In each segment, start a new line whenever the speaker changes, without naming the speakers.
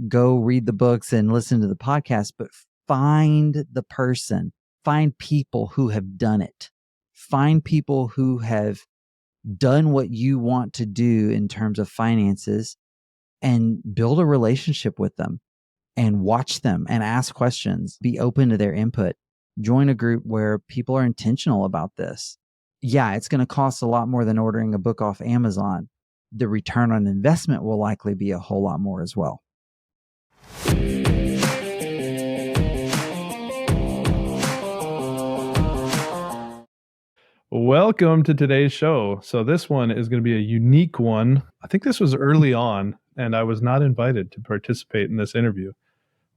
go read the books and listen to the podcast, but find the person, find people who have done it, find people who have done what you want to do in terms of finances, and build a relationship with them and watch them and ask questions, be open to their input, join a group where people are intentional about this. Yeah, it's going to cost a lot more than ordering a book off Amazon. The return on investment will likely be a whole lot more as well.
Welcome to today's show. So this one is going to be a unique one. I think this was early on, and I was not invited to participate in this interview.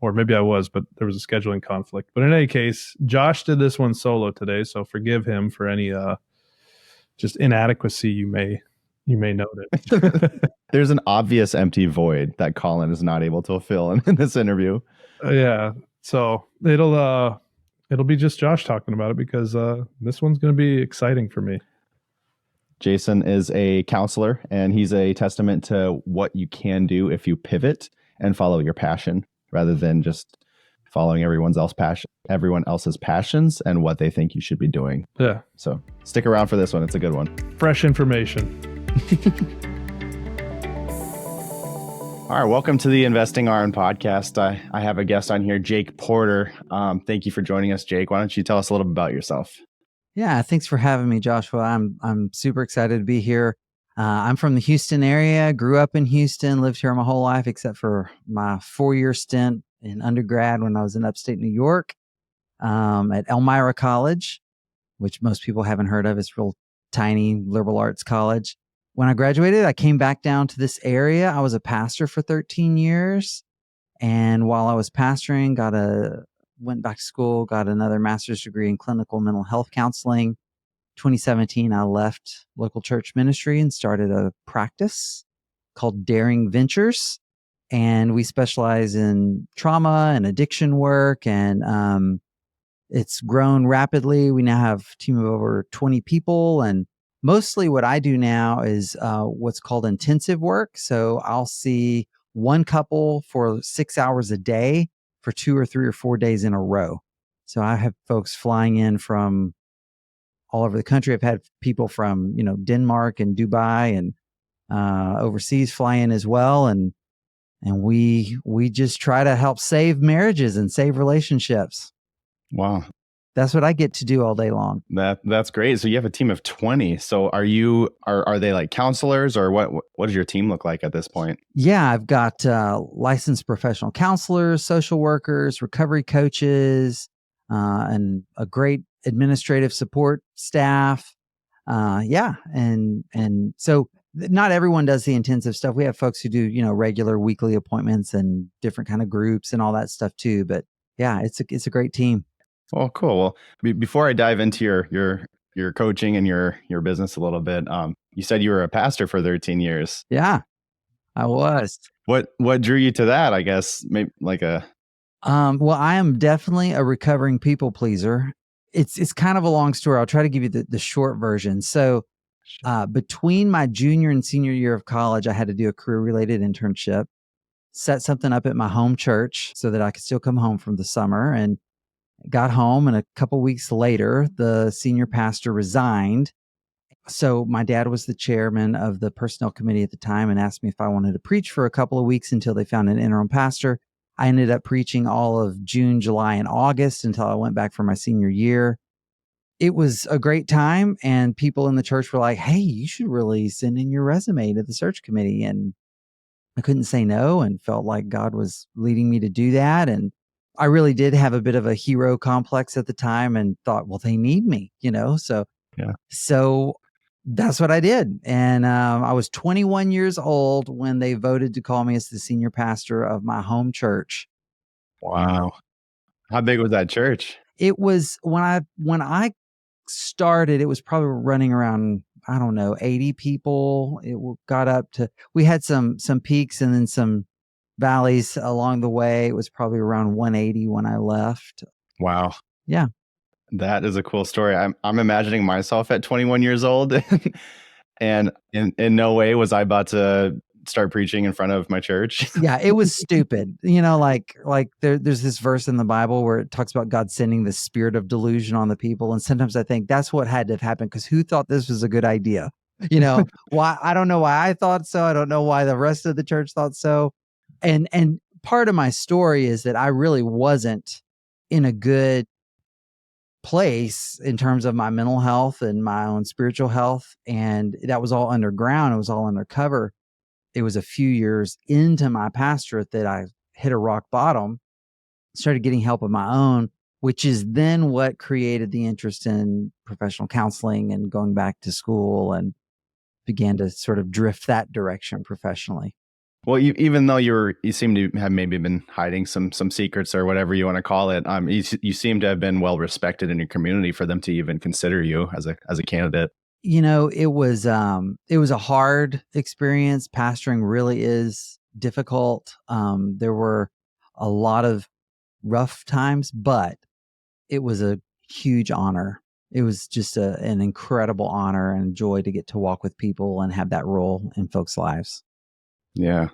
Or maybe I was, but there was a scheduling conflict. But in any case, Josh did this one solo today, so forgive him for any just inadequacy you may notice.
There's an obvious empty void that Colin is not able to fill in this interview.
Yeah, so it'll be just Josh talking about it because this one's going to be exciting for me.
Jason is a counselor, and he's a testament to what you can do if you pivot and follow your passion, rather than just following everyone else's passions and what they think you should be doing.
Yeah.
So stick around for this one. It's a good one.
Fresh information.
All right. Welcome to the Investing RN podcast. I have a guest on here, Jake Porter. Thank you for joining us, Jake. Why don't you tell us a little bit about yourself?
Yeah, thanks for having me, Joshua. I'm super excited to be here. I'm from the Houston area, grew up in Houston, lived here my whole life, except for my 4-year stint in undergrad when I was in upstate New York at Elmira College, which most people haven't heard of. It's a real tiny liberal arts college. When I graduated, I came back down to this area. I was a pastor for 13 years. And while I was pastoring, went back to school, got another master's degree in clinical mental health counseling. 2017, I left local church ministry and started a practice called Daring Ventures. And we specialize in trauma and addiction work. And it's grown rapidly. We now have a team of over 20 people. And mostly what I do now is what's called intensive work. So I'll see one couple for 6 hours a day for 2 or 3 or 4 days in a row. So I have folks flying in from all over the country. I've had people from, Denmark and Dubai and overseas fly in as well. And we just try to help save marriages and save relationships.
Wow.
That's what I get to do all day long.
That's great. So you have a team of 20. So are they like counselors, or what does your team look like at this point?
Yeah, I've got licensed professional counselors, social workers, recovery coaches, and a great administrative support staff. And so not everyone does the intensive stuff. We have folks who do, regular weekly appointments and different kind of groups and all that stuff too. But yeah, it's a great team.
Oh, cool. Well, before I dive into your coaching and your business a little bit, you said you were a pastor for 13 years.
Yeah, I was.
What drew you to that? I guess maybe like
well, I am definitely a recovering people pleaser. It's kind of a long story. I'll try to give you the short version. So between my junior and senior year of college, I had to do a career-related internship, set something up at my home church so that I could still come home from the summer, and got home. And a couple weeks later, the senior pastor resigned. So my dad was the chairman of the personnel committee at the time and asked me if I wanted to preach for a couple of weeks until they found an interim pastor. I ended up preaching all of June, July, and August until I went back for my senior year. It was a great time, and people in the church were like, hey, you should really send in your resume to the search committee. And I couldn't say no, and felt like God was leading me to do that. And I really did have a bit of a hero complex at the time and thought, well, they need me, So,
yeah.
So that's what I did. And I was 21 years old when they voted to call me as the senior pastor of my home church.
Wow. How big was that church?
It was when I started, it was probably running around, 80 people. It got up to, we had some peaks and then some valleys along the way. It was probably around 180 when I left.
Wow.
Yeah.
That is a cool story. I'm imagining myself at 21 years old and in no way was I about to start preaching in front of my church.
Yeah, it was stupid. Like there's this verse in the Bible where it talks about God sending the spirit of delusion on the people. And sometimes I think that's what had to have happened, because who thought this was a good idea? Why? I don't know why I thought so. I don't know why the rest of the church thought so. And part of my story is that I really wasn't in a good place in terms of my mental health and my own spiritual health. And that was all underground. It was all undercover. It was a few years into my pastorate that I hit a rock bottom, started getting help of my own, which is then what created the interest in professional counseling and going back to school, and began to sort of drift that direction professionally.
Well, even though you seem to have maybe been hiding some secrets or whatever you want to call it, you seem to have been well respected in your community for them to even consider you as a candidate.
It was a hard experience. Pastoring really is difficult. There were a lot of rough times, but it was a huge honor. It was just an incredible honor and joy to get to walk with people and have that role in folks' lives.
Yeah.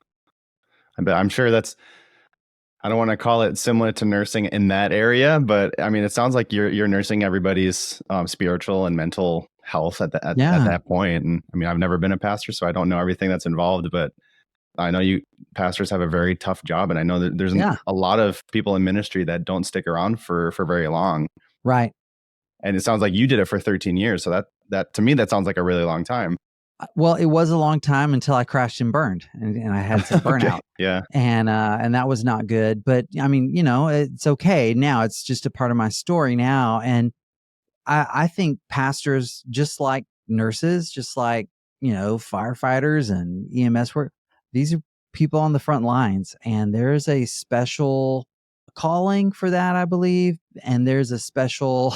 I'm sure I don't want to call it similar to nursing in that area, but I mean, it sounds like you're nursing everybody's spiritual and mental health at that point. And I mean, I've never been a pastor, so I don't know everything that's involved, but I know pastors have a very tough job. And I know that there's a lot of people in ministry that don't stick around for very long.
Right.
And it sounds like you did it for 13 years. So that to me, that sounds like a really long time.
Well, it was a long time until I crashed and burned, and I had some burnout.
Okay. Yeah.
And that was not good. But I mean, it's okay now. It's just a part of my story now. And I think pastors, just like nurses, just like, firefighters and EMS work, these are people on the front lines, and there's a special calling for that, I believe. And there's a special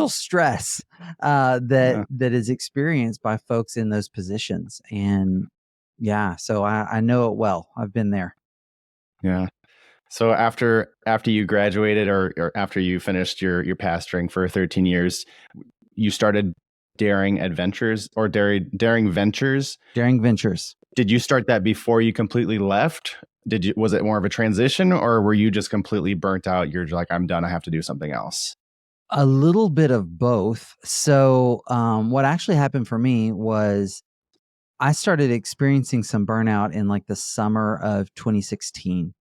stress that is experienced by folks in those positions. And so I know it well. I've been there.
Yeah. So after you graduated or after you finished your pastoring for 13 years, you started Daring Ventures.
Daring Ventures.
Did you start that before you completely left? Was it more of a transition, or were you just completely burnt out? You're like, I'm done. I have to do something else.
A little bit of both. So what actually happened for me was I started experiencing some burnout in like the summer of 2016.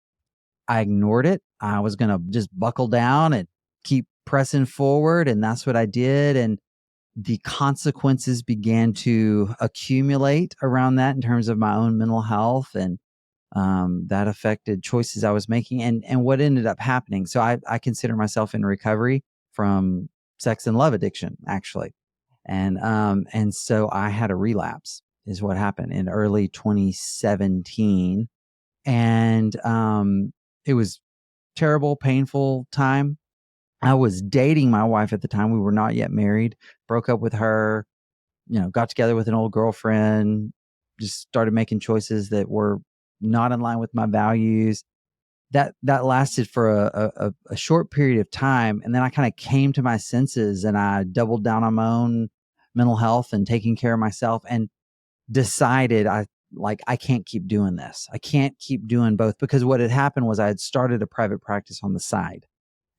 I ignored it. I was going to just buckle down and keep pressing forward. And that's what I did. And the consequences began to accumulate around that in terms of my own mental health. And that affected choices I was making and what ended up happening. So I consider myself in recovery from sex and love addiction, actually. And so I had a relapse is what happened in early 2017. And it was terrible, painful time. I was dating my wife at the time. We were not yet married, broke up with her, got together with an old girlfriend, just started making choices that were not in line with my values. That lasted for a short period of time. And then I kind of came to my senses and I doubled down on my own mental health and taking care of myself, and decided I can't keep doing this. I can't keep doing both, because what had happened was I had started a private practice on the side,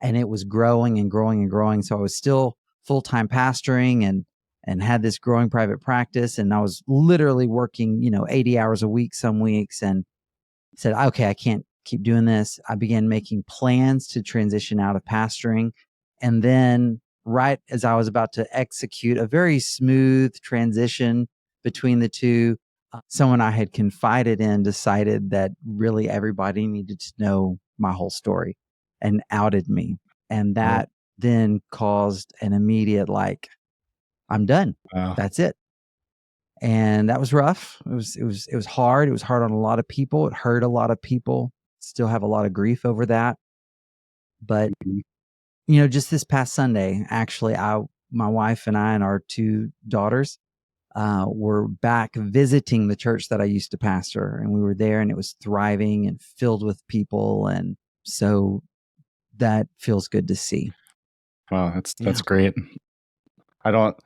and it was growing and growing and growing. So I was still full-time pastoring and had this growing private practice. And I was literally working, 80 hours a week, some weeks, and said, okay, I can't keep doing this. I began making plans to transition out of pastoring. And then right as I was about to execute a very smooth transition between the two, someone I had confided in decided that really everybody needed to know my whole story and outed me. And that then caused an immediate, I'm done.
Wow.
That's it. And that was rough. It was hard. It was hard on a lot of people. It hurt a lot of people. Still have a lot of grief over that. But, just this past Sunday, actually, my wife and I and our two daughters were back visiting the church that I used to pastor. And we were there, and it was thriving and filled with people. And so that feels good to see.
Wow, that's great. I don't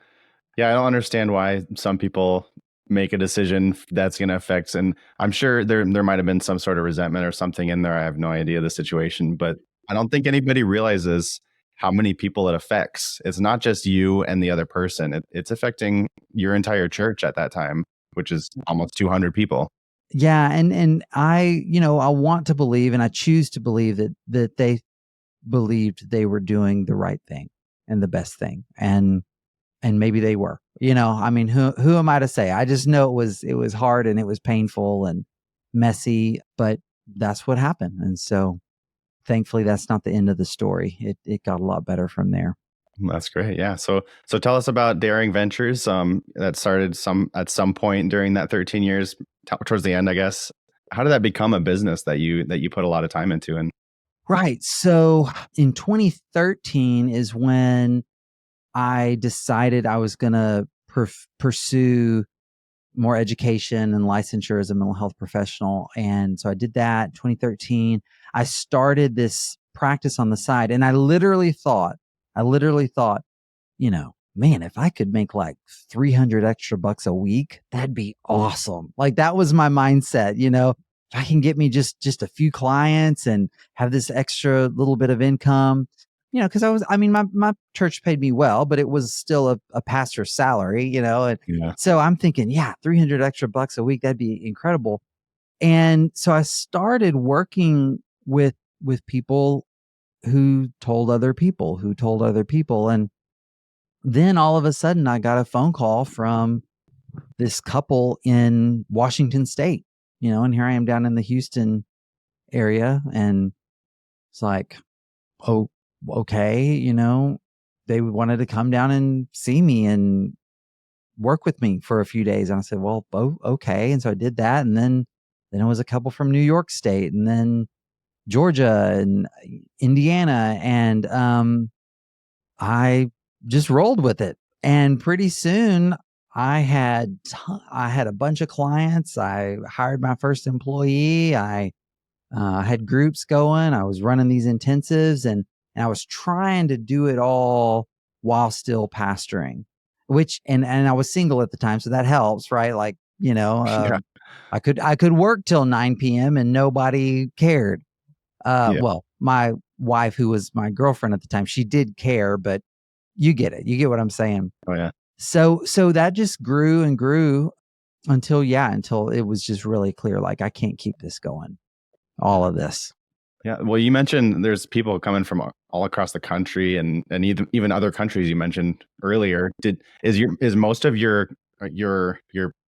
understand why some people make a decision that's going to affect, and I'm sure there might have been some sort of resentment or something in there. I have no idea the situation, but I don't think anybody realizes how many people it affects. It's not just you and the other person. It's affecting your entire church at that time, which is almost 200 people.
Yeah. And I, I want to believe, and I choose to believe that they believed they were doing the right thing and the best thing. And maybe they were, I mean, who am I to say? I just know it was hard and it was painful and messy, but that's what happened. And so thankfully that's not the end of the story. It got a lot better from there.
That's great. Yeah. So tell us about Daring Ventures. That started at some point during that 13 years, towards the end, I guess. How did that become a business that you put a lot of time into? And
Right. So in 2013 is when I decided I was going to pursue more education and licensure as a mental health professional. And so I did that in 2013. I started this practice on the side, and I literally thought, man, if I could make like 300 extra bucks a week, that'd be awesome. Like that was my mindset, if I can get me just a few clients and have this extra little bit of income, because my church paid me well, but it was still a pastor's salary, and
yeah.
so I'm thinking, 300 extra bucks a week, that'd be incredible. And so I started working with people who told other people, and then all of a sudden I got a phone call from this couple in Washington State, and here I am down in the Houston area, and it's like, oh, okay, they wanted to come down and see me and work with me for a few days. And I said, well, okay. And so I did that. And then it was a couple from New York State, and then Georgia and Indiana. And I just rolled with it. And pretty soon I had a bunch of clients. I hired my first employee. I had groups going. I was running these intensives, and I was trying to do it all while still pastoring, and I was single at the time. So that helps, right? Like,
Yeah.
I could work till 9 p.m. and nobody cared.
Yeah.
Well, my wife, who was my girlfriend at the time, she did care, but you get it. You get what I'm saying?
Oh yeah.
So that just grew and grew until it was just really clear, like, I can't keep this going, all of this.
Yeah. Well, you mentioned there's people coming from all across the country and even other countries you mentioned earlier. Is most of your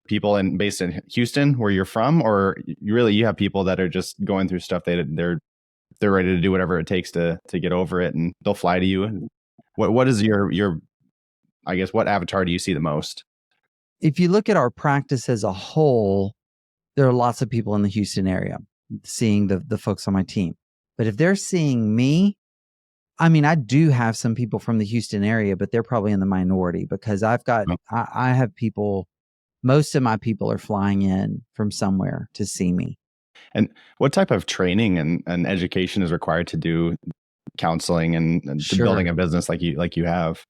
people based in Houston, where you're from, or you have people that are just going through stuff they're ready to do whatever it takes to get over it, and they'll fly to you? What is your I guess, what avatar do you see the most?
If you look at our practice as a whole, there are lots of people in the Houston area seeing the folks on my team. But if they're seeing me, I mean, I do have some people from the Houston area, but they're probably in the minority, because I have people, most of my people are flying in from somewhere to see me.
And what type of training and education is required to do counseling and to building a business like you have?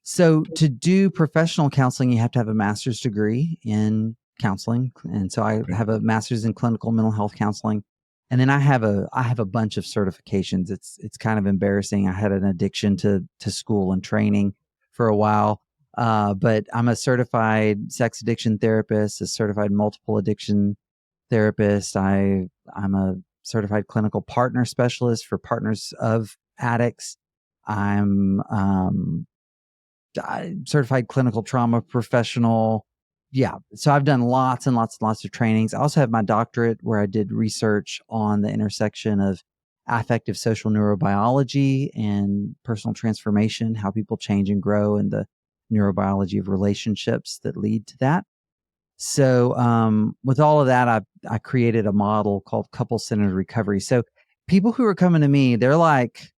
So to do professional counseling, you have to have a master's degree in counseling. And so I have a master's in clinical mental health counseling. And then I have a bunch of certifications. It's kind of embarrassing. I had an addiction to school and training for a while. But I'm a certified sex addiction therapist, a certified multiple addiction therapist. I'm a certified clinical partner specialist for partners of addicts. I'm certified clinical trauma professional. Yeah. So I've done lots and lots and lots of trainings. I also have my doctorate, where I did research on the intersection of affective social neurobiology and personal transformation, how people change and grow, and the neurobiology of relationships that lead to that. So with all of that, I created a model called couple-centered recovery. So people who are coming to me, they're like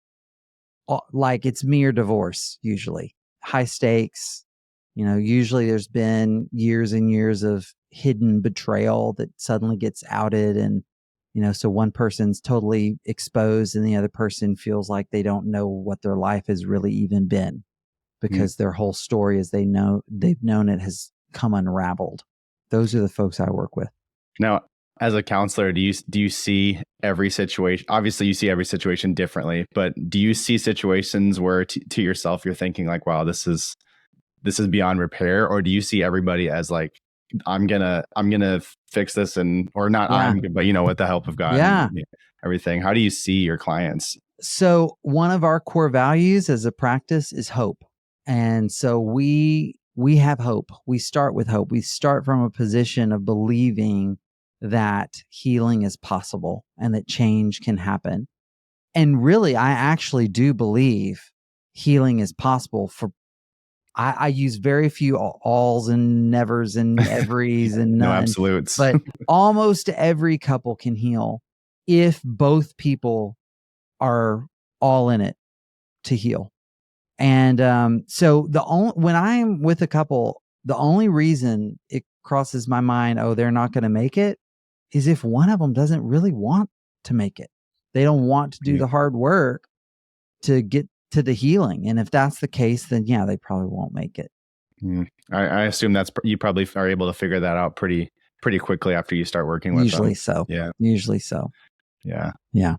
it's me or divorce, usually. High stakes. Usually there's been years and years of hidden betrayal that suddenly gets outed. And, so one person's totally exposed and the other person feels like they don't know what their life has really even been, because their whole story, as they've known it, has come unraveled those are the folks I work with.
Now, as a counselor, do you see every situation? Obviously, you see every situation differently, but do you see situations where to yourself you're thinking like, "Wow, this is beyond repair," or do you see everybody as like, "I'm gonna fix this," or not,
Yeah.
but with the help of God,
Yeah.
and everything. How do you see your clients?
So one of our core values as a practice is hope. And so we have hope. We start with hope. We start from a position of believing that healing is possible and that change can happen. And really, I actually do believe healing is possible I use very few alls and nevers and everys and
No
none,
absolutes.
but almost every couple can heal if both people are all in it to heal. And so when I'm with a couple, the only reason it crosses my mind, oh, they're not going to make it, is if one of them doesn't really want to make it. They don't want to do the hard work to get to the healing. And if that's the case, then yeah, they probably won't make it.
I assume you probably are able to figure that out pretty quickly after you start working with
Usually
them.
so.
Yeah.
Usually so.
Yeah.
Yeah.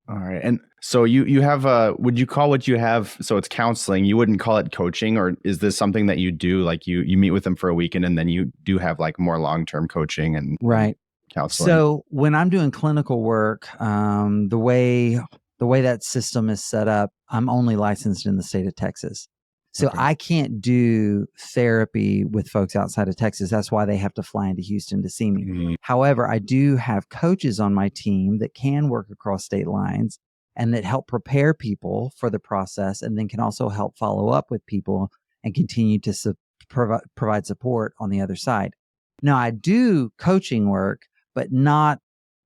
All right. And so you have would you call what you have, so it's counseling, you wouldn't call it coaching, or is this something that you do, like you meet with them for a weekend and then you do have like more long-term coaching and
right
counseling?
So when I'm doing clinical work, the way that system is set up, I'm only licensed in the state of Texas. So
Okay.
I can't do therapy with folks outside of Texas. That's why they have to fly into Houston to see me.
Mm-hmm.
However, I do have coaches on my team that can work across state lines and that help prepare people for the process, and then can also help follow up with people and continue to provide support on the other side. Now, I do coaching work, but not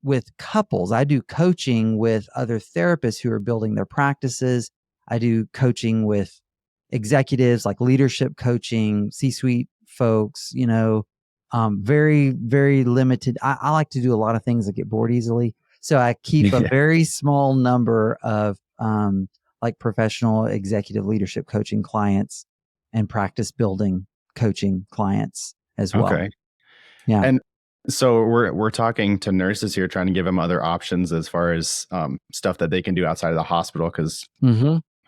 with couples. I do coaching with other therapists who are building their practices. I do coaching with executives, like leadership coaching, C-suite folks, very, very limited. I like to do a lot of things that get bored easily. So I keep a very small number of like professional executive leadership coaching clients and practice building coaching clients as well.
Okay.
Yeah.
And so we're talking to nurses here, trying to give them other options as far as stuff that they can do outside of the hospital, because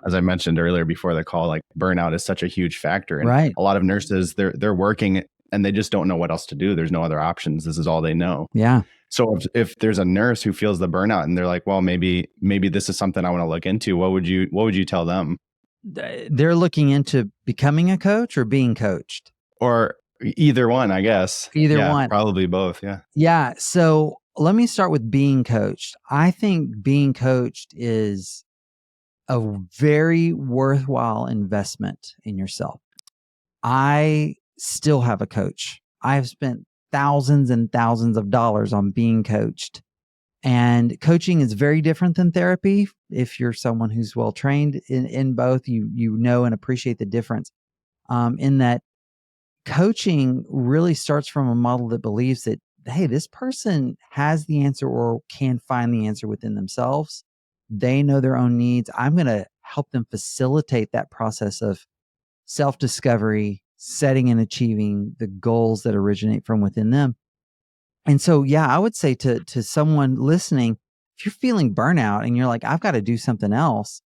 as I mentioned earlier before the call, like burnout is such a huge factor. And
right.
a lot of nurses, they're working and they just don't know what else to do. There's no other options. This is all they know.
Yeah.
So if there's a nurse who feels the burnout and they're like, well, maybe this is something I want to look into, what would you tell them?
They're looking into becoming a coach or being coached?
Or either one, I guess.
Either one.
Probably both. Yeah.
Yeah. So let me start with being coached. I think being coached is a very worthwhile investment in yourself. I still have a coach. I've spent thousands and thousands of dollars on being coached. And coaching is very different than therapy. If you're someone who's well trained in both, you know and appreciate the difference. In that coaching really starts from a model that believes that, hey, this person has the answer or can find the answer within themselves. They know their own needs. I'm going to help them facilitate that process of self-discovery, setting and achieving the goals that originate from within them. And so, yeah, I would say to someone listening, if you're feeling burnout and you're like, I've got to do something else,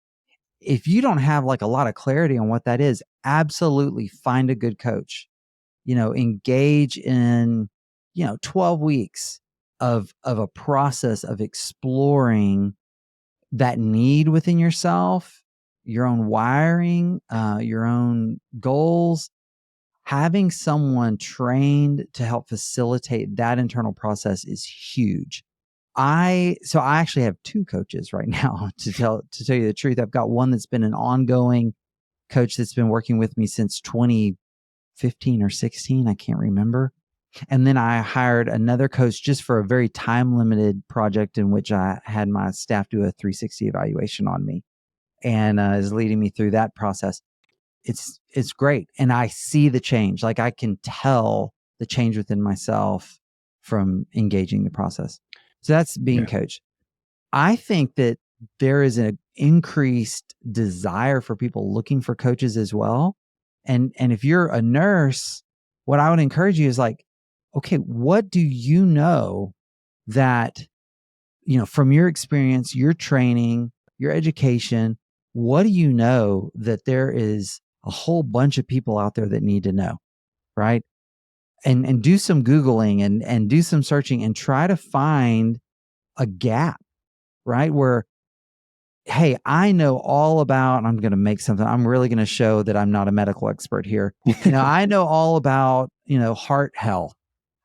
if you don't have like a lot of clarity on what that is, absolutely find a good coach. Engage in, 12 weeks of a process of exploring that need within yourself, your own wiring, your own goals. Having someone trained to help facilitate that internal process is huge. I actually have two coaches right now to tell you the truth. I've got one that's been an ongoing coach that's been working with me since 2015 or 16. I can't remember. And then I hired another coach just for a very time limited project in which I had my staff do a 360 evaluation on me, and is leading me through that process. It's great. And I see the change. Like I can tell the change within myself from engaging the process. So that's being coached. I think that there is an increased desire for people looking for coaches as well. And if you're a nurse, what I would encourage you is like, okay, what do you know that, from your experience, your training, your education, what do you know that there is a whole bunch of people out there that need to know, right? And do some Googling and do some searching and try to find a gap, right? Where, hey, I know all about, I'm going to make something, I'm really going to show that I'm not a medical expert here. I know all about, heart health,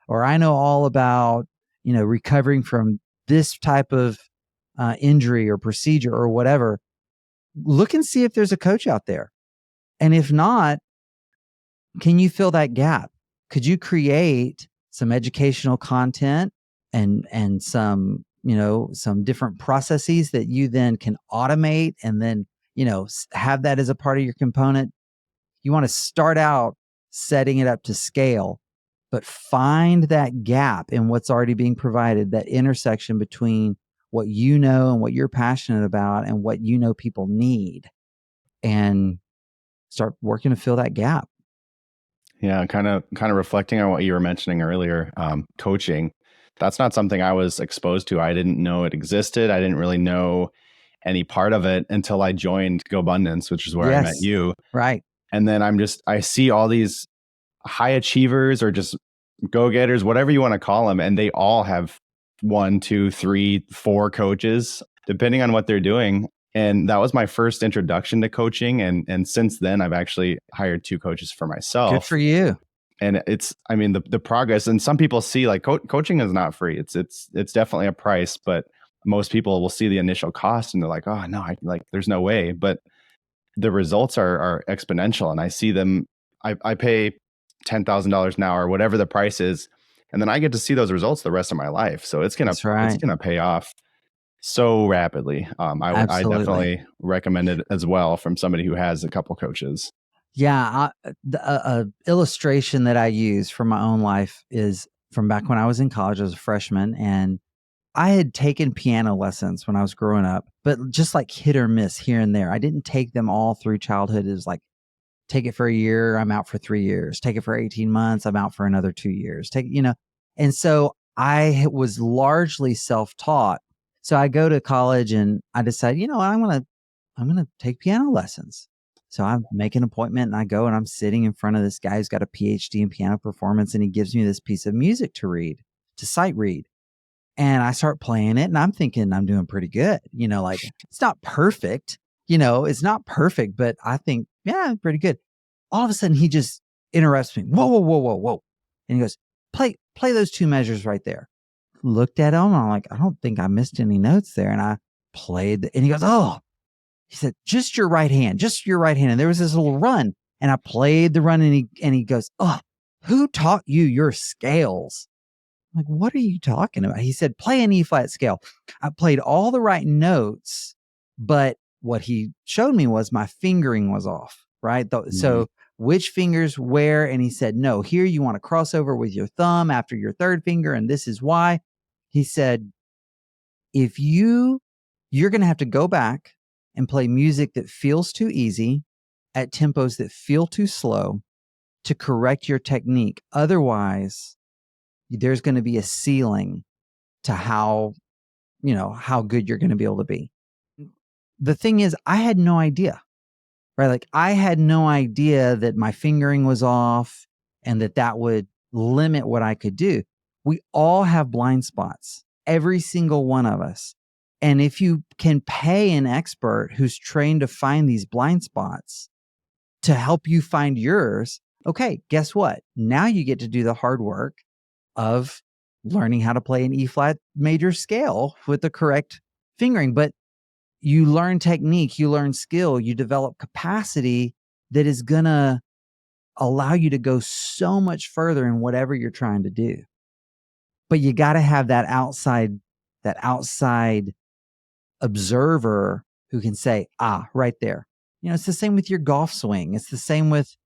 or I know all about, recovering from this type of injury or procedure or whatever. Look and see if there's a coach out there. And if not, can you fill that gap? Could you create some educational content and some, some different processes that you then can automate and then, have that as a part of your component? You want to start out setting it up to scale, but find that gap in what's already being provided, that intersection between what you know and what you're passionate about and what people need, and start working to fill that gap.
Yeah, kind of reflecting on what you were mentioning earlier, coaching. That's not something I was exposed to. I didn't know it existed. I didn't really know any part of it until I joined GoBundance, which is where I met you.
Right.
And then I see all these high achievers or just go-getters, whatever you want to call them, and they all have 1, 2, 3, 4 coaches, depending on what they're doing. And that was my first introduction to coaching. And since then, I've actually hired 2 coaches for myself.
Good for you.
And the progress, and some people see like coaching is not free. It's definitely a price, but most people will see the initial cost and they're like, oh no, there's no way. But the results are exponential, and I see them. I pay $10,000 now or whatever the price is, and then I get to see those results the rest of my life. So it's gonna pay off so rapidly. I definitely recommend it as well from somebody who has a couple coaches.
Yeah, the illustration that I use from my own life is from back when I was in college as a freshman, and I had taken piano lessons when I was growing up, but just like hit or miss here and there. I didn't take them all through childhood. It was like, take it for a year, I'm out for 3 years. Take it for 18 months, I'm out for another 2 years. And so I was largely self-taught. So I go to college and I decide, I'm going to take piano lessons. So I make an appointment and I go and I'm sitting in front of this guy who's got a PhD in piano performance, and he gives me this piece of music to sight read. And I start playing it and I'm thinking I'm doing pretty good. It's not perfect, but I think, yeah, pretty good. All of a sudden he just interrupts me. Whoa, whoa, whoa, whoa, whoa. And he goes, play those 2 measures right there. Looked at him. I'm like, I don't think I missed any notes there. And I played, and he goes, oh, he said, just your right hand. And there was this little run, and I played the run, and he goes, oh, who taught you your scales? I'm like, what are you talking about? He said, play an E flat scale. I played all the right notes, but what he showed me was my fingering was off, right? So which fingers where? And he said, no, here you want to cross over with your thumb after your 3rd finger, and this is why. He said, if you're going to have to go back and play music that feels too easy at tempos that feel too slow to correct your technique. Otherwise, there's going to be a ceiling to how good you're going to be able to be. The thing is, I had no idea, right? Like, I had no idea that my fingering was off and that would limit what I could do. We all have blind spots, every single one of us. And if you can pay an expert who's trained to find these blind spots to help you find yours, okay, guess what? Now you get to do the hard work of learning how to play an E flat major scale with the correct fingering. But you learn technique, you learn skill, you develop capacity that is going to allow you to go so much further in whatever you're trying to do. But you got to have that outside observer who can say, right there. It's the same with your golf swing. It's the same with,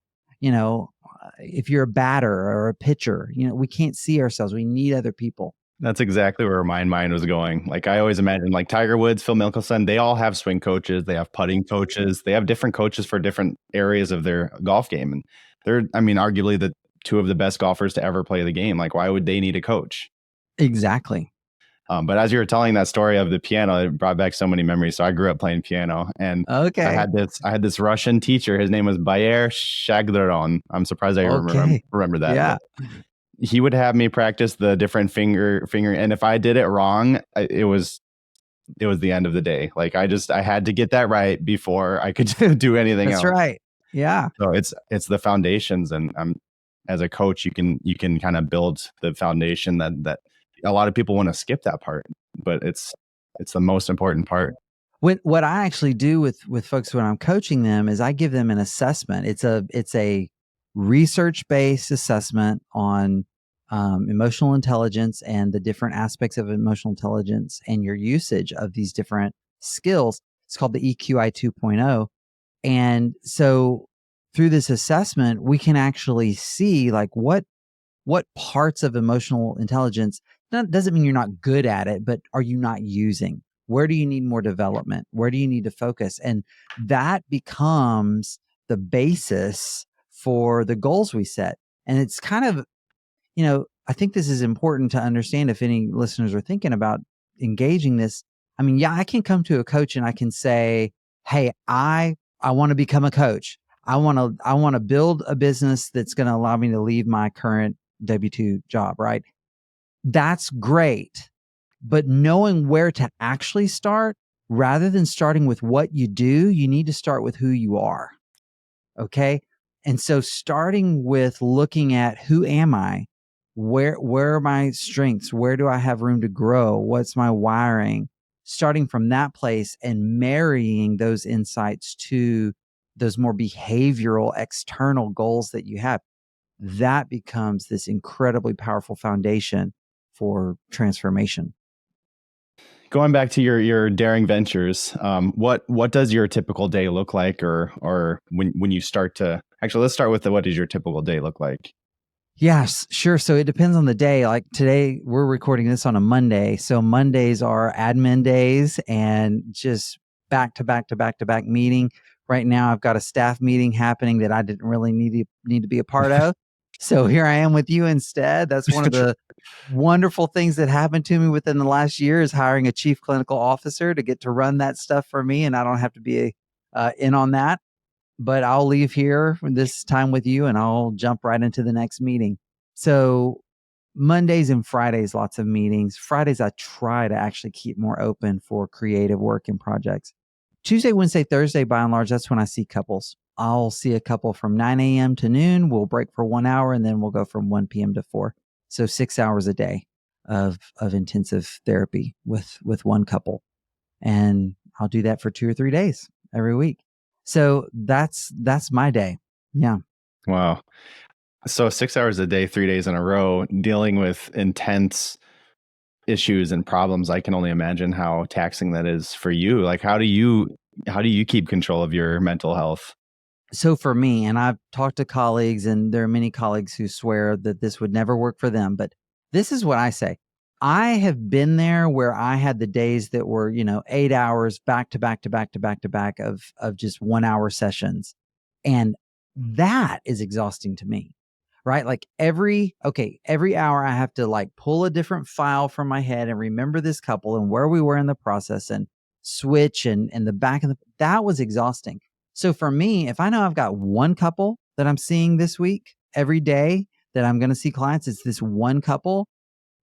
if you're a batter or a pitcher, we can't see ourselves. We need other people.
That's exactly where my mind was going. Like, I always imagine, like, Tiger Woods, Phil Mickelson, they all have swing coaches. They have putting coaches. They have different coaches for different areas of their golf game. And they're, arguably two of the best golfers to ever play the game. Like, why would they need a coach?
Exactly.
But as you were telling that story of the piano, it brought back so many memories. So I grew up playing piano, and
Okay.
I had this Russian teacher. His name was Bayer Shagdaron. I'm surprised I remember that.
Yeah.
But he would have me practice the different finger, and if I did it wrong, it was the end of the day. Like, I had to get that right before I could do anything else.
That's right. Yeah.
So it's the foundations, and as a coach, you can kind of build the foundation that a lot of people want to skip that part, but it's the most important part.
What I actually do with folks when I'm coaching them is I give them an assessment. It's a research-based assessment on emotional intelligence and the different aspects of emotional intelligence and your usage of these different skills. It's called the EQI 2.0. And so through this assessment, we can actually see like what parts of emotional intelligence, that doesn't mean you're not good at it, but are you not using? Where do you need more development? Where do you need to focus? And that becomes the basis for the goals we set. And it's kind of, I think this is important to understand if any listeners are thinking about engaging this. I mean, yeah, I can come to a coach and I can say, hey, I want to become a coach. I want to build a business that's going to allow me to leave my current W-2 job, right? That's great. But knowing where to actually start, rather than starting with what you do, you need to start with who you are. Okay. And so starting with looking at who am I? Where are my strengths? Where do I have room to grow? What's my wiring? Starting from that place and marrying those insights to those more behavioral external goals that you have, that becomes this incredibly powerful foundation for transformation.
Going back to your daring ventures, what does your typical day look like, or when you start to actually, let's start with what does your typical day look like?
Yes, sure. So it depends on the day. Like today, we're recording this on a Monday. So Mondays are admin days and just back to back to back to back meeting. Right now, I've got a staff meeting happening that I didn't really need to be a part of. So here I am with you instead. That's one of the wonderful things that happened to me within the last year is hiring a chief clinical officer to get to run that stuff for me. And I don't have to be in on that. But I'll leave here this time with you and I'll jump right into the next meeting. So Mondays and Fridays, lots of meetings. Fridays, I try to actually keep more open for creative work and projects. Tuesday, Wednesday, Thursday, by and large, that's when I see couples. I'll see a couple from 9 a.m. to noon. We'll break for 1 hour and then we'll go from 1 p.m. to 4. So 6 hours a day of intensive therapy with one couple. And I'll do that for 2 or 3 days every week. So that's my day. Yeah.
Wow. So 6 hours a day, 3 days in a row, dealing with intense issues and problems. I can only imagine how taxing that is for you. Like, how do you keep control of your mental health?
So for me, and I've talked to colleagues, and there are many colleagues who swear that this would never work for them, but this is what I say. I have been there where I had the days that were, 8 hours back to back to back to back to back of just 1 hour sessions. And that is exhausting to me, right? Like every hour I have to like pull a different file from my head and remember this couple and where we were in the process and switch and the back of that was exhausting. So for me, if I know I've got one couple that I'm seeing this week, every day that I'm going to see clients, it's this one couple.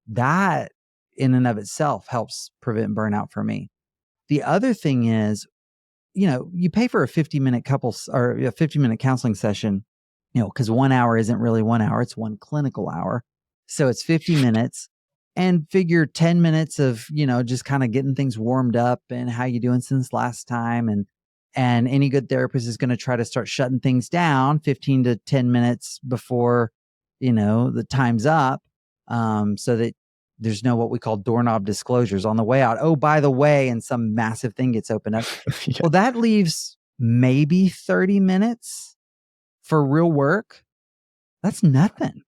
That in and of itself helps prevent burnout for me. The other thing is, you pay for a 50-minute couples or a 50-minute counseling session, because 1 hour isn't really 1 hour, it's one clinical hour. So it's 50 minutes and figure 10 minutes of, just kind of getting things warmed up and how you doing since last time. And any good therapist is going to try to start shutting things down 15 to 10 minutes before, the time's up. So that there's no what we call doorknob disclosures on the way out. Oh, by the way, and some massive thing gets opened up.
Yeah.
Well, that leaves maybe 30 minutes for real work. That's nothing.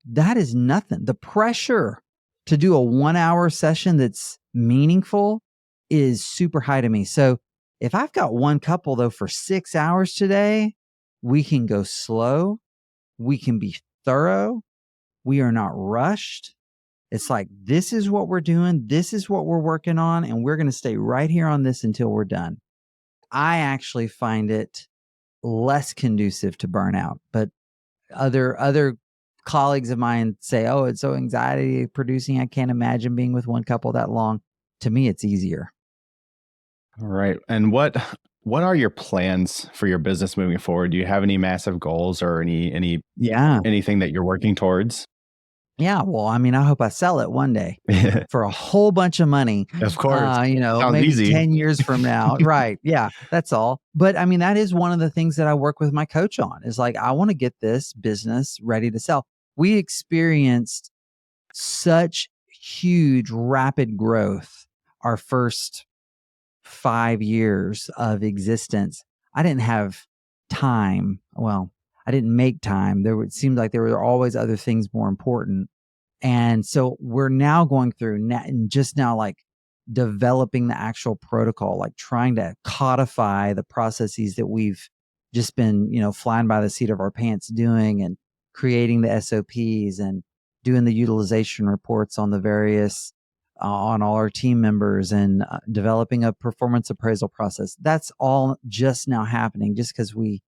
That is nothing. The pressure to do a 1 hour session that's meaningful is super high to me. So if I've got one couple though for 6 hours today, we can go slow. We can be thorough. We are not rushed. It's like, this is what we're doing. This is what we're working on. And we're going to stay right here on this until we're done. I actually find it less conducive to burnout, but other colleagues of mine say, oh, it's so anxiety producing. I can't imagine being with one couple that long. To me, it's easier.
All right. And what are your plans for your business moving forward? Do you have any massive goals or anything that you're working towards?
Yeah. Well, I mean, I hope I sell it one day for a whole bunch of money.
Of course.
Sounds maybe easy. 10 years from now. Right. Yeah, that's all. But I mean, that is one of the things that I work with my coach on, is like, I want to get this business ready to sell. We experienced such huge, rapid growth our first 5 years of existence. I didn't have time. Well, I didn't make time. It seemed like there were always other things more important. And so we're now going through and just now like developing the actual protocol, like trying to codify the processes that we've just been, flying by the seat of our pants doing, and creating the SOPs and doing the utilization reports on the various, on all our team members, and developing a performance appraisal process. That's all just now happening just because we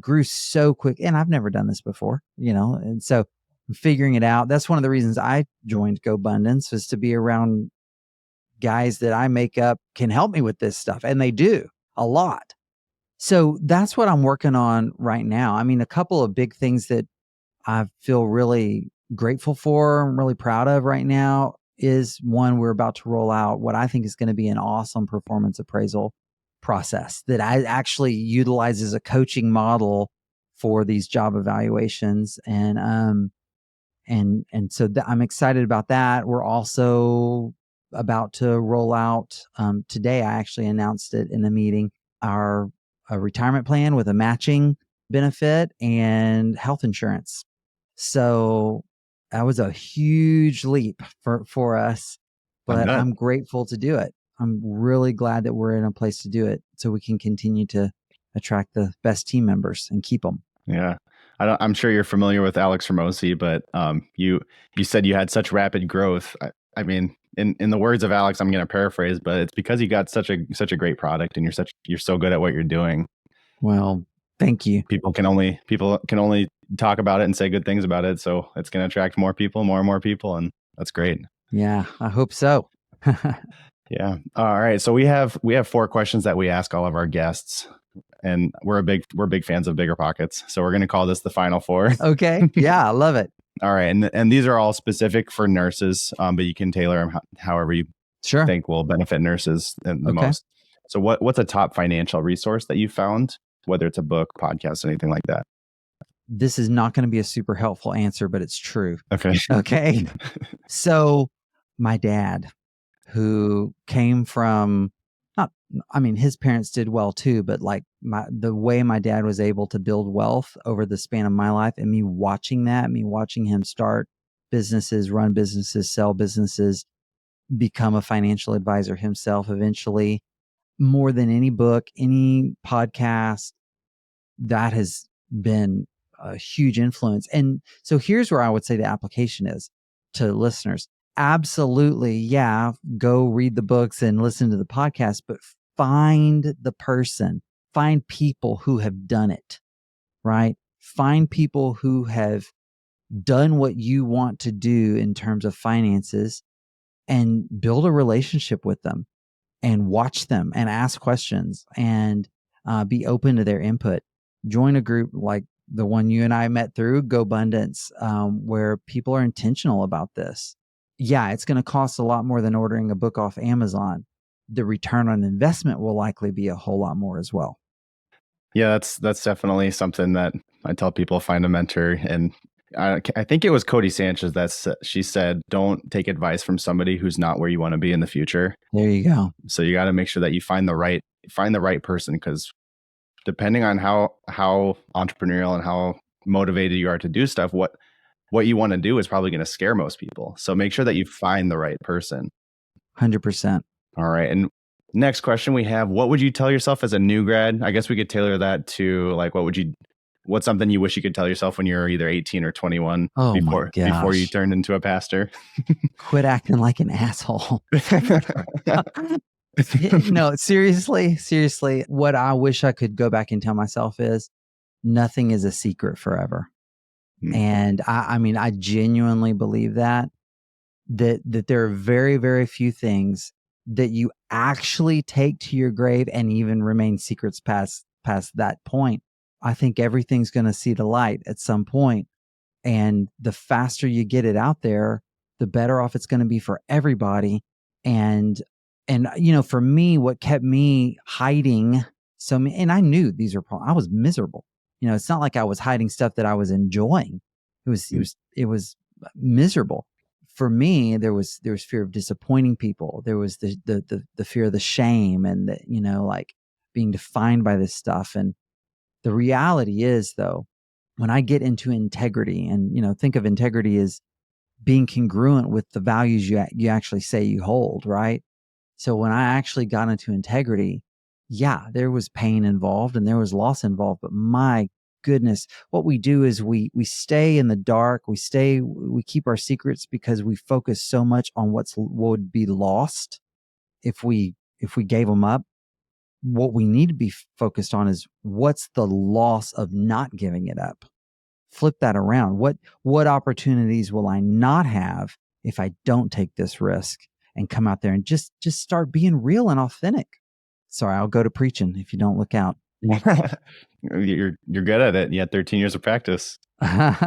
grew so quick, and I've never done this before, and so I'm figuring it out. That's one of the reasons I joined GoBundance, was to be around guys that I make up can help me with this stuff. And they do a lot. So that's what I'm working on right now. I mean, a couple of big things that I feel really grateful for, I'm really proud of right now, is one, we're about to roll out what I think is going to be an awesome performance appraisal process that I actually utilizes a coaching model for these job evaluations. And so I'm excited about that. We're also about to roll out, today, I actually announced it in the meeting, our retirement plan with a matching benefit and health insurance. So that was a huge leap for us, but I'm grateful to do it. I'm really glad that we're in a place to do it, so we can continue to attract the best team members and keep them.
Yeah. I'm sure you're familiar with Alex Ramosi, but you said you had such rapid growth. I mean, in the words of Alex, I'm going to paraphrase, but it's because you got such a great product, and you're so good at what you're doing.
Well, thank you.
People can only talk about it and say good things about it, so it's going to attract more and more people, and that's great.
Yeah, I hope so.
Yeah. All right. So we have 4 questions that we ask all of our guests, and we're big fans of Bigger Pockets. So we're going to call this the final 4.
Okay. Yeah, I love it.
All right. And these are all specific for nurses, but you can tailor them however you think will benefit nurses the most. So what's a top financial resource that you found, whether it's a book, podcast, anything like that?
This is not going to be a super helpful answer, but it's true.
Okay.
So my dad, who came from, his parents did well too, but like the way my dad was able to build wealth over the span of my life, and me watching him start businesses, run businesses, sell businesses, become a financial advisor himself eventually, more than any book, any podcast, that has been a huge influence. And so here's where I would say the application is to listeners. Absolutely, yeah, go read the books and listen to the podcast, but find the person, find people who have done it, right? Find people who have done what you want to do in terms of finances, and build a relationship with them, and watch them and ask questions, and be open to their input. Join a group like the one you and I met through GoBundance, where people are intentional about this. Yeah, it's going to cost a lot more than ordering a book off Amazon. The return on investment will likely be a whole lot more as well.
Yeah, that's definitely something that I tell people: find a mentor. And I think it was Cody Sanchez she said, don't take advice from somebody who's not where you want to be in the future.
There you go.
So you got to make sure that you find the right person, because depending on how entrepreneurial and how motivated you are to do stuff, what you want to do is probably going to scare most people. So make sure that you find the right person.
100%.
All right. And next question we have: what would you tell yourself as a new grad? I guess we could tailor that to like, what would you What's something you wish you could tell yourself when you were either 18 or 21
Oh my
before you
gosh.
turned into a pastor?
Quit acting like an asshole. No, seriously, what I wish I could go back and tell myself is nothing is a secret forever.
Hmm.
And I mean, I genuinely believe that there are very, very few things that you actually take to your grave and even remain secrets past that point. I think everything's going to see the light at some point. And the faster you get it out there, the better off it's going to be for everybody. And for me, what kept me hiding and I knew these were I was miserable. It's not like I was hiding stuff that I was enjoying. It was miserable. For me, there was fear of disappointing people. There was the fear of the shame and like being defined by this stuff. And the reality is, though, when I get into integrity, and think of integrity as being congruent with the values you actually say you hold, right? So when I actually got into integrity, yeah, there was pain involved and there was loss involved, but my goodness, what we do is we stay in the dark, we keep our secrets because we focus so much on what would be lost if we gave them up. What we need to be focused on is what's the loss of not giving it up. Flip that around. What opportunities will I not have if I don't take this risk and come out there and just start being real and authentic? Sorry, I'll go to preaching if you don't look out.
You're good at it. You had 13 years of practice. All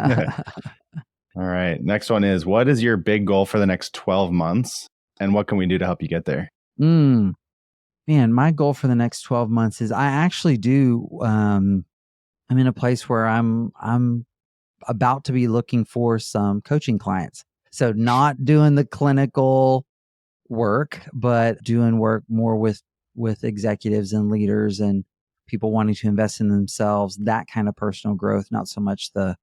right. Next one is, what is your big goal for the next 12 months? And what can we do to help you get there?
Man, my goal for the next 12 months is I actually do. I'm in a place where I'm about to be looking for some coaching clients. So not doing the clinical work, but doing work more with executives and leaders and people wanting to invest in themselves, that kind of personal growth, not so much the,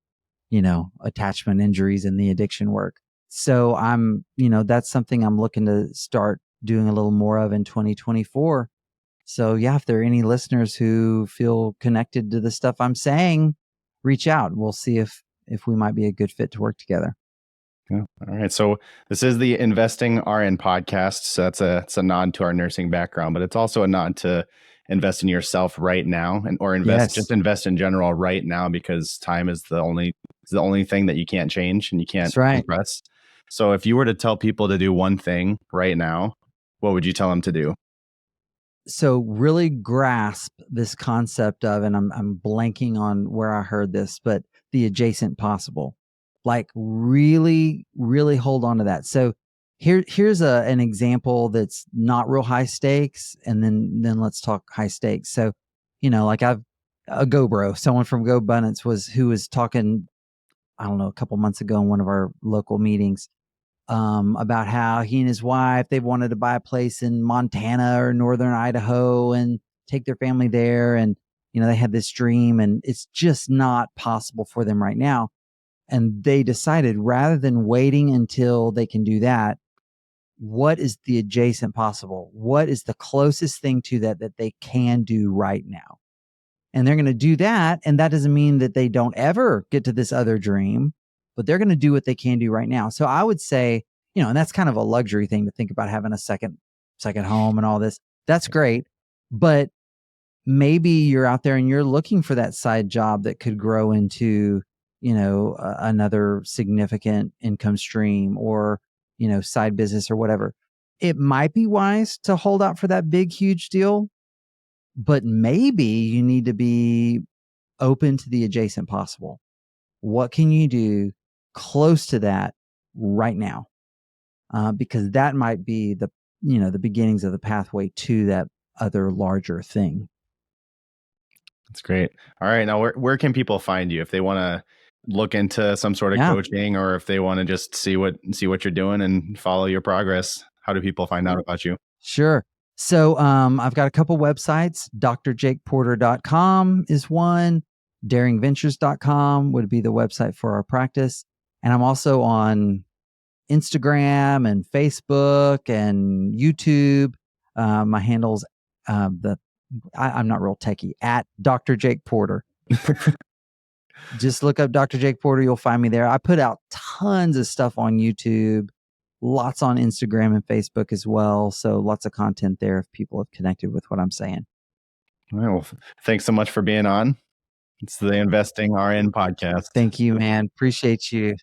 attachment injuries and the addiction work. So that's something I'm looking to start doing a little more of in 2024. So yeah, if there are any listeners who feel connected to the stuff I'm saying, reach out. We'll see if we might be a good fit to work together.
Yeah. All right. So this is the Investing RN podcast. So it's a nod to our nursing background, but it's also a nod to invest in yourself right now or just invest in general right now, because time is the only thing that you can't change and you can't compress. So if you were to tell people to do one thing right now, what would you tell them to do?
So really grasp this concept of, and I'm blanking on where I heard this, but the adjacent possible. Like really, really hold on to that. So here's an example that's not real high stakes, and then let's talk high stakes. So, like a GoBro, someone from GoBundance who was talking, I don't know, a couple months ago in one of our local meetings, about how he and his wife, they wanted to buy a place in Montana or northern Idaho and take their family there. And, they had this dream and it's just not possible for them right now. And they decided, rather than waiting until they can do that, what is the adjacent possible? What is the closest thing to that they can do right now? And they're going to do that. And that doesn't mean that they don't ever get to this other dream, but they're going to do what they can do right now. So I would say, and that's kind of a luxury thing to think about, having a second home and all this. That's great. But maybe you're out there and you're looking for that side job that could grow into, another significant income stream or, side business or whatever. It might be wise to hold out for that big, huge deal, but maybe you need to be open to the adjacent possible. What can you do close to that right now? Because that might be the beginnings of the pathway to that other larger thing.
That's great. All right. Now, where can people find you if they want to look into some sort of coaching, or if they want to just see what you're doing and follow your progress? How do people find out about you?
Sure. So I've got a couple websites. drjakeporter.com is one. daringventures.com would be the website for our practice. And I'm also on Instagram and Facebook and YouTube. My handle's I'm not real techie, at Dr. Jake Porter. Just look up Dr. Jake Porter. You'll find me there. I put out tons of stuff on YouTube, lots on Instagram and Facebook as well. So lots of content there if people have connected with what I'm saying.
All right, well, thanks so much for being on. It's the Investing RN podcast.
Thank you, man. Appreciate you.